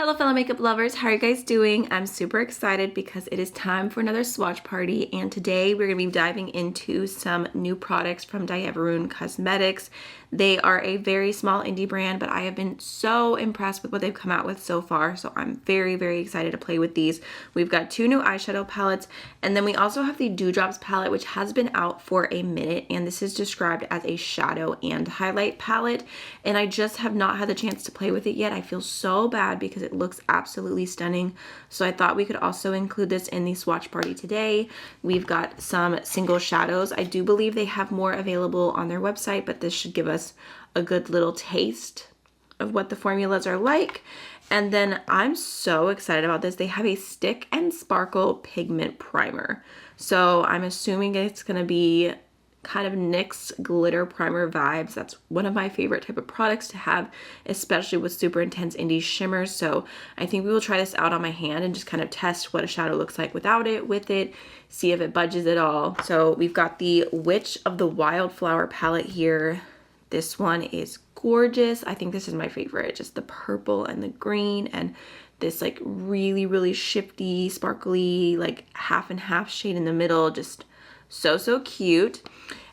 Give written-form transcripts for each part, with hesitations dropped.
Hello fellow makeup lovers, how are you guys doing? I'm super excited because it is time for another swatch party, and today we're going to be diving into some new products from Dieverune Cosmetics. They are a very small indie brand, but I have been so impressed with what they've come out with so far, so I'm very excited to play with these. We've got two new eyeshadow palettes, and then we also have the Dewdrops palette, which has been out for a minute, and this is described as a shadow and highlight palette, and I just have not had the chance to play with it yet. I feel so bad because it looks absolutely stunning, so I thought we could also include this in the swatch party today. We've got some single shadows. I do believe they have more available on their website, but this should give us a good little taste of what the formulas are like. And then I'm so excited about this. They have a stick and sparkle pigment primer, so I'm assuming it's going to be kind of NYX glitter primer vibes. That's one of my favorite type of products to have, especially with super intense indie shimmers. So I think we will try this out on my hand and just kind of test what a shadow looks like without it, with it, see if it budges at all. So we've got the Witch of the Wildflower palette here. This one is gorgeous. I think this is my favorite, just the purple and the green and this like really shifty, sparkly, like half and half shade in the middle. Just so cute.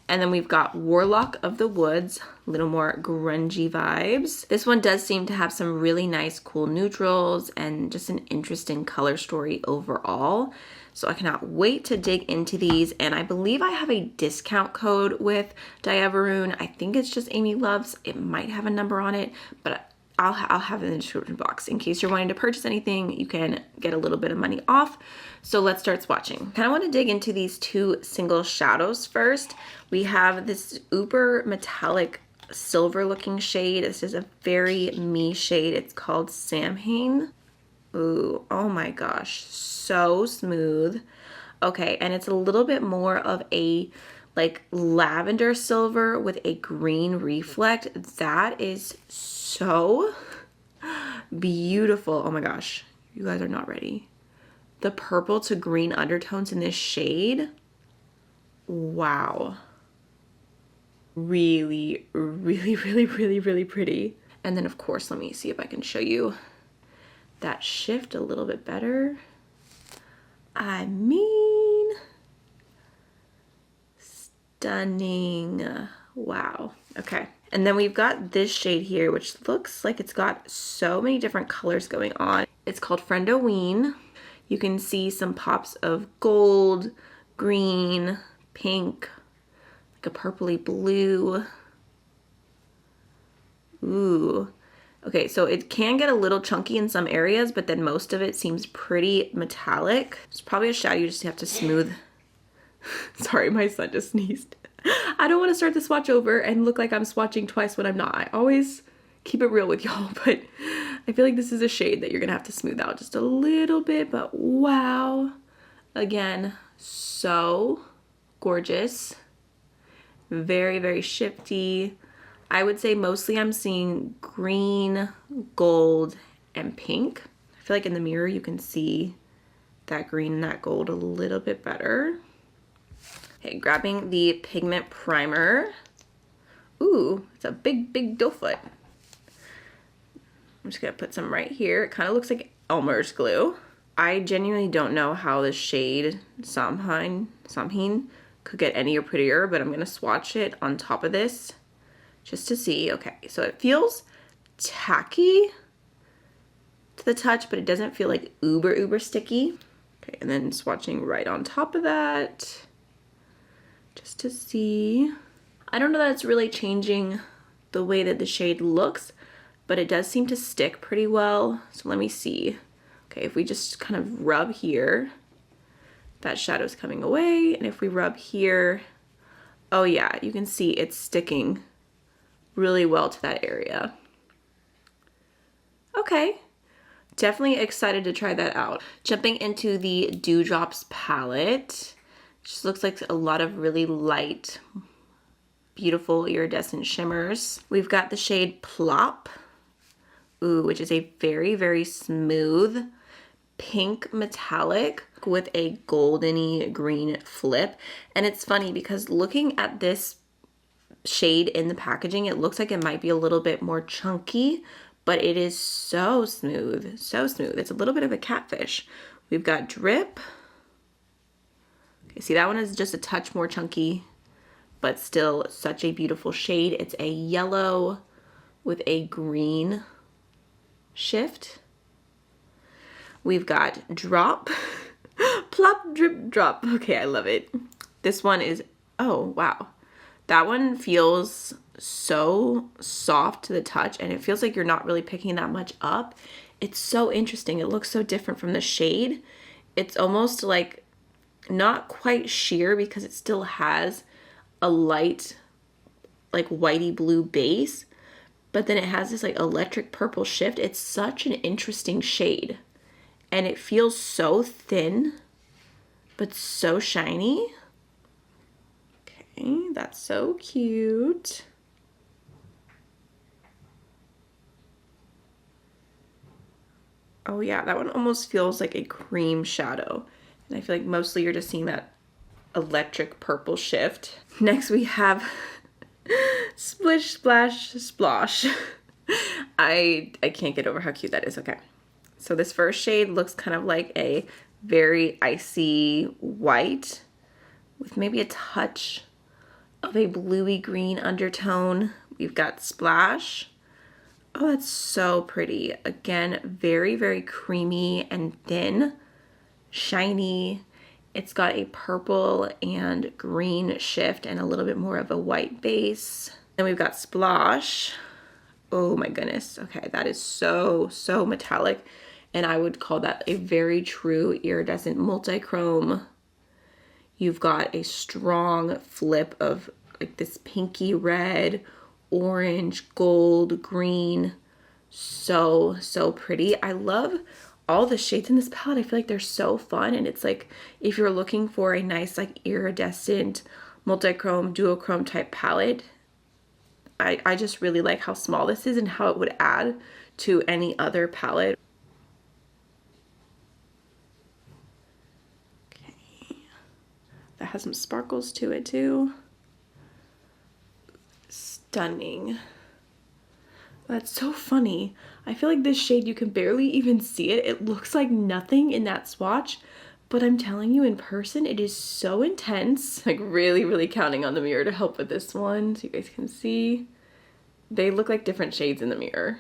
And then we've got Warlock of the Woods, a little more grungy vibes. This one does seem to have some really nice cool neutrals and just an interesting color story overall. So I cannot wait to dig into these, and I believe I have a discount code with Dieverune. I think it's just AMYLOVES. It might have a number on it, but I'll have it in the description box. In case you're wanting to purchase anything, you can get a little bit of money off. So let's start swatching. Kind of want to dig into these two single shadows first. We have this uber metallic silver looking shade. This is a very me shade. It's called Samhain. Ooh, oh my gosh, so smooth. Okay, and it's a little bit more of a like lavender silver with a green reflect. That is so beautiful. Oh my gosh, you guys are not ready. The purple to green undertones in this shade, wow. Really pretty. And then of course, let me see if I can show you that shift a little bit better. I mean, stunning. Wow. Okay. And then we've got this shade here, which looks like it's got so many different colors going on. It's called Friendoween. You can see some pops of gold, green, pink, like a purpley blue. Ooh. Okay, so it can get a little chunky in some areas, but then most of it seems pretty metallic. It's probably a shadow you just have to smooth. Sorry, my son just sneezed. I don't want to start the swatch over and look like I'm swatching twice when I'm not. I always keep it real with y'all, but I feel like this is a shade that you're gonna have to smooth out just a little bit, but wow. Again, so gorgeous. Very shifty. I would say mostly I'm seeing green, gold, and pink. I feel like in the mirror you can see that green and that gold a little bit better. Okay, grabbing the pigment primer. Ooh, it's a big doe foot. I'm just gonna put some right here. It kind of looks like Elmer's glue. I genuinely don't know how this shade Samhain could get any prettier, but I'm gonna swatch it on top of this just to see. Okay, so it feels tacky to the touch, but it doesn't feel like uber sticky. Okay, and then swatching right on top of that just to see. I don't know that it's really changing the way that the shade looks, but it does seem to stick pretty well. So let me see. Okay, if we just kind of rub here, that shadow's coming away, and if we rub here, oh yeah, you can see it's sticking really well to that area. Okay, definitely excited to try that out. Jumping into the Dewdrops palette, just looks like a lot of really light, beautiful iridescent shimmers. We've got the shade Plop, ooh, which is a very smooth pink metallic with a goldeny green flip. And it's funny because looking at this shade in the packaging, it looks like it might be a little bit more chunky, but it is so smooth, so smooth. It's a little bit of a catfish. We've got Drip. Okay, see, that one is just a touch more chunky, but still such a beautiful shade. It's a yellow with a green shift. We've got Drop. Plop, Drip, Drop. Okay, I love it. This one is, oh, wow. That one feels so soft to the touch, and it feels like you're not really picking that much up. It's so interesting. It looks so different from the shade. It's almost like not quite sheer because it still has a light, like whitey blue base, but then it has this like electric purple shift. It's such an interesting shade, and it feels so thin, but so shiny. Okay, that's so cute. Oh yeah, that one almost feels like a cream shadow. And I feel like mostly you're just seeing that electric purple shift. Next we have Splish Splash Splosh. I can't get over how cute that is. Okay, so this first shade looks kind of like a very icy white with maybe a touch of a bluey green undertone. We've got Splash. Oh, that's so pretty. Again, very, very creamy and thin, shiny. It's got a purple and green shift and a little bit more of a white base. Then we've got Splosh. Oh my goodness. Okay, that is so, so metallic. And I would call that a very true iridescent multi-chrome. You've got a strong flip of like this pinky red, orange, gold, green. So, so pretty. I love all the shades in this palette. I feel like they're so fun, and it's like if you're looking for a nice like iridescent multi-chrome duochrome type palette, I just really like how small this is and how it would add to any other palette. Okay, that has some sparkles to it too. Stunning. That's so funny. I feel like this shade, you can barely even see it. It looks like nothing in that swatch, but I'm telling you, in person, it is so intense. Like really, really counting on the mirror to help with this one so you guys can see. They look like different shades in the mirror.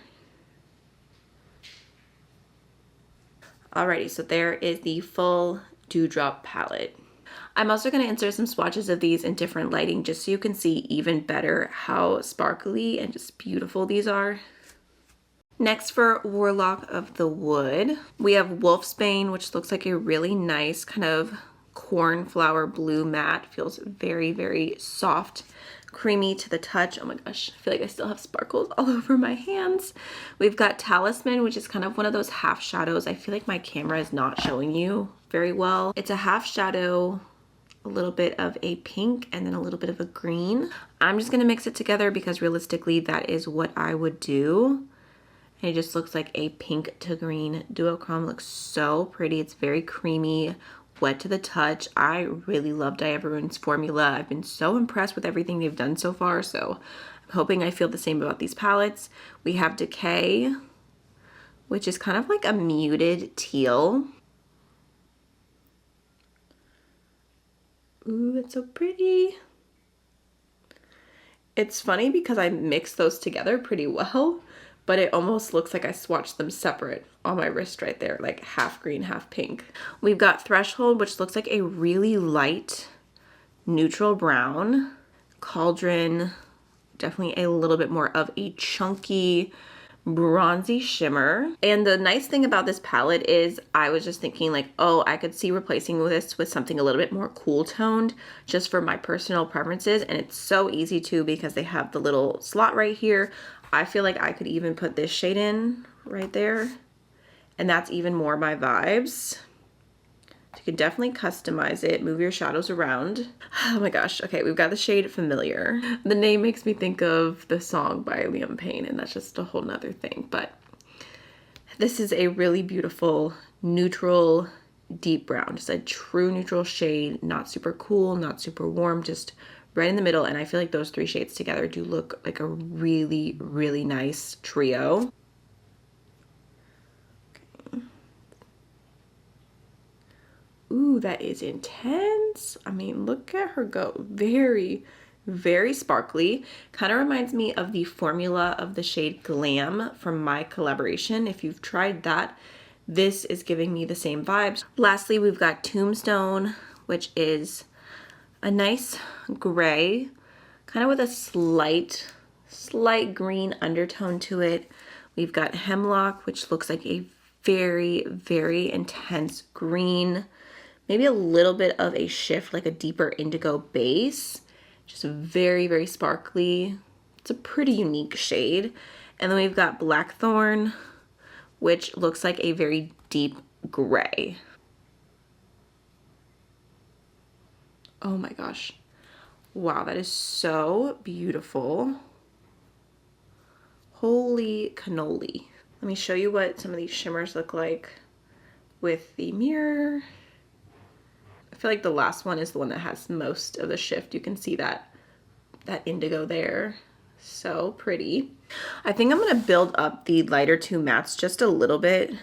Alrighty, so there is the full Dewdrop palette. I'm also going to insert some swatches of these in different lighting just so you can see even better how sparkly and just beautiful these are. Next, for Warlock of the Wood, we have Wolfsbane, which looks like a really nice kind of cornflower blue matte. Feels very, very soft, creamy to the touch. Oh my gosh, I feel like I still have sparkles all over my hands. We've got Talisman, which is kind of one of those half shadows. I feel like my camera is not showing you very well. It's a half shadow, a little bit of a pink, and then a little bit of a green. I'm just gonna mix it together because realistically that is what I would do. And it just looks like a pink to green duochrome. Looks so pretty. It's very creamy, wet to the touch. I really love Dieverune's formula. I've been so impressed with everything they've done so far, so I'm hoping I feel the same about these palettes. We have Decay, which is kind of like a muted teal. Ooh, that's so pretty. It's funny because I mixed those together pretty well, but it almost looks like I swatched them separate on my wrist right there, like half green, half pink. We've got Threshold, which looks like a really light neutral brown. Cauldron, definitely a little bit more of a chunky bronzy shimmer. And the nice thing about this palette is I was just thinking like, oh, I could see replacing this with something a little bit more cool toned just for my personal preferences. And it's so easy to because they have the little slot right here. I feel like I could even put this shade in right there, and that's even more my vibes. You can definitely customize it, move your shadows around. Oh my gosh, okay, we've got the shade Familiar. The name makes me think of the song by Liam Payne, and that's just a whole nother thing, but this is a really beautiful neutral deep brown, just a true neutral shade, not super cool, not super warm, just right in the middle. And I feel like those three shades together do look like a really, really nice trio. Ooh, that is intense. I mean, look at her go. Very, very sparkly. Kind of reminds me of the formula of the shade Glam from my collaboration. If you've tried that, this is giving me the same vibes. Lastly, we've got Tombstone, which is a nice gray, kind of with a slight green undertone to it. We've got Hemlock, which looks like a very, very intense green. Maybe a little bit of a shift, like a deeper indigo base. Just very, very sparkly. It's a pretty unique shade. And then we've got Blackthorn, which looks like a very deep gray. Oh my gosh. Wow, that is so beautiful. Holy cannoli. Let me show you what some of these shimmers look like with the mirror. I feel like the last one is the one that has most of the shift. You can see that indigo there. So pretty. I think I'm gonna build up the lighter two mattes just a little bit.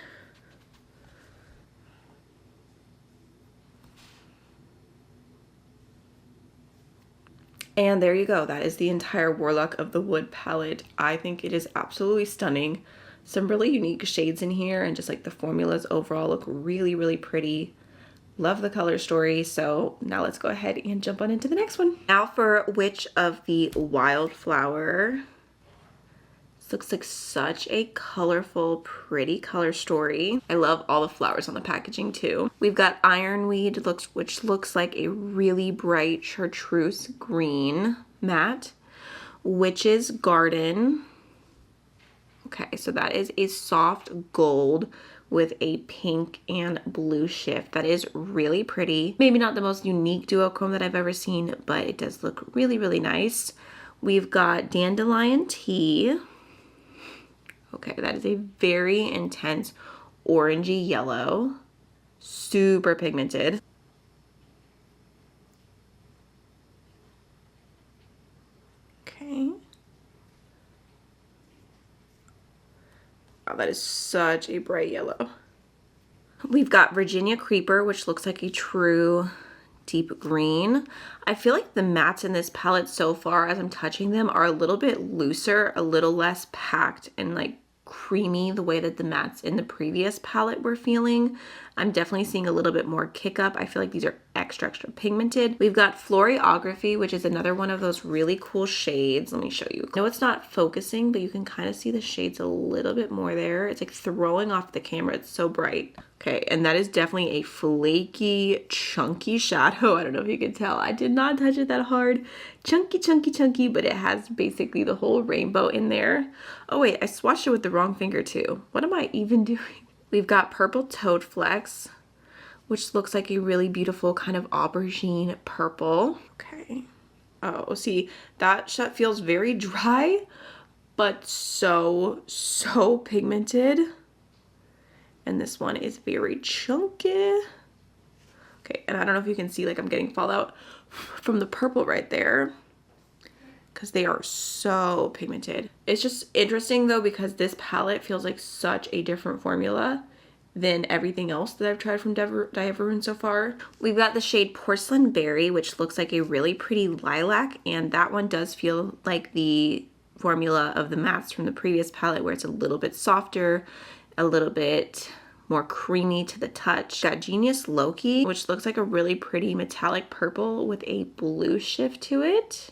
And there you go. That is the entire Warlock of the Wood palette. I think it is absolutely stunning. Some really unique shades in here, and just like the formulas overall look really, really pretty. Love the color story. So now let's go ahead and jump on into the next one. Now for Witch of the Wildflower. This looks like such a colorful, pretty color story. I love all the flowers on the packaging too. We've got Ironweed, which looks like a really bright chartreuse green matte. Witch's Garden. Okay, so that is a soft gold with a pink and blue shift. That is really pretty. Maybe not the most unique duochrome that I've ever seen, but it does look really, really nice. We've got Dandelion Tea. Okay, that is a very intense orangey yellow, super pigmented. Okay. Wow, that is such a bright yellow. We've got Virginia Creeper, which looks like a true deep green. I feel like the mattes in this palette so far, as I'm touching them, are a little bit looser, a little less packed and like creamy the way that the mattes in the previous palette were feeling. I'm definitely seeing a little bit more kick up. I feel like these are extra pigmented. We've got Floriography, which is another one of those really cool shades. Let me show you. I know it's not focusing, but you can kind of see the shades a little bit more there. It's like throwing off the camera. It's so bright. Okay, and that is definitely a flaky, chunky shadow. I don't know if you can tell. I did not touch it that hard. Chunky, but it has basically the whole rainbow in there. Oh wait, I swatched it with the wrong finger too. What am I even doing? We've got Purple Toad Flex, which looks like a really beautiful kind of aubergine purple. Okay. Oh, see, that shot feels very dry, but so pigmented. And this one is very chunky. Okay, and I don't know if you can see, like I'm getting fallout from the purple right there, because they are so pigmented. It's just interesting though, because this palette feels like such a different formula than everything else that I've tried from Dieverune so far. We've got the shade Porcelain Berry, which looks like a really pretty lilac, and that one does feel like the formula of the mattes from the previous palette, where it's a little bit softer, a little bit more creamy to the touch. Got Genius Loki, which looks like a really pretty metallic purple with a blue shift to it.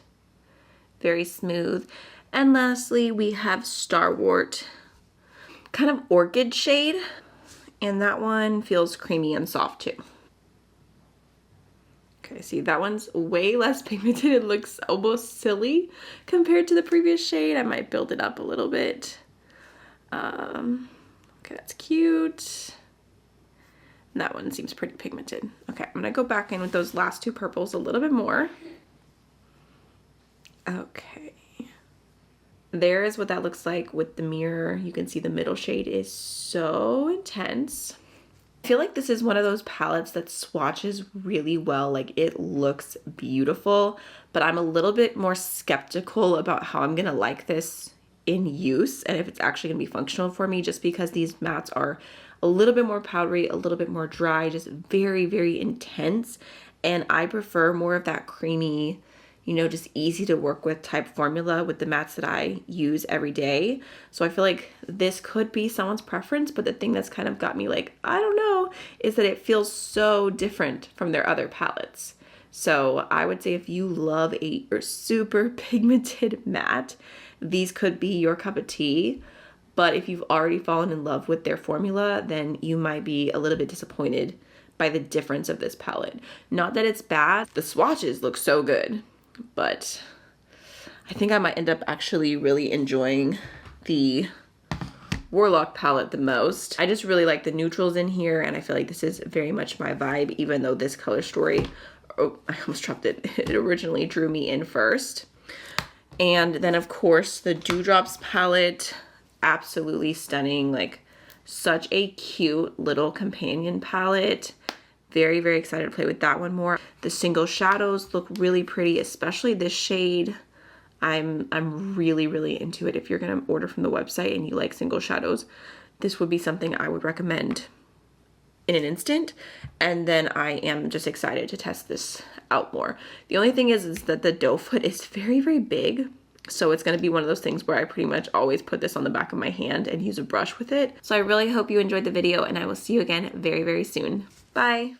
Very smooth. And lastly, we have Starwort, kind of orchid shade, and that one feels creamy and soft too. Okay, see, that one's way less pigmented. It looks almost silly compared to the previous shade. I might build it up a little bit. Okay, that's cute. And that one seems pretty pigmented. Okay, I'm gonna go back in with those last two purples a little bit more. Okay. There is what that looks like with the mirror. You can see the middle shade is so intense. I feel like this is one of those palettes that swatches really well. Like, it looks beautiful, but I'm a little bit more skeptical about how I'm gonna like this in use and if it's actually gonna be functional for me, just because these mattes are a little bit more powdery, a little bit more dry, just very, very intense. And I prefer more of that creamy, you know, just easy to work with type formula with the mattes that I use every day. So I feel like this could be someone's preference, but the thing that's kind of got me like, I don't know, is that it feels so different from their other palettes. So I would say if you love a super pigmented matte, these could be your cup of tea. But if you've already fallen in love with their formula, then you might be a little bit disappointed by the difference of this palette. Not that it's bad, the swatches look so good, but I think I might end up actually really enjoying the Warlock palette the most. I just really like the neutrals in here, and I feel like this is very much my vibe, even though this color story, oh, I almost dropped it. It originally drew me in first. And then of course the Dewdrops palette, absolutely stunning, like such a cute little companion palette. Very, very excited to play with that one more. The single shadows look really pretty, especially this shade. I'm really, really into it. If you're gonna order from the website and you like single shadows, this would be something I would recommend in an instant. And then I am just excited to test this out more. The only thing is that the doe foot is very, very big. So it's gonna be one of those things where I pretty much always put this on the back of my hand and use a brush with it. So I really hope you enjoyed the video, and I will see you again very, very soon. Bye.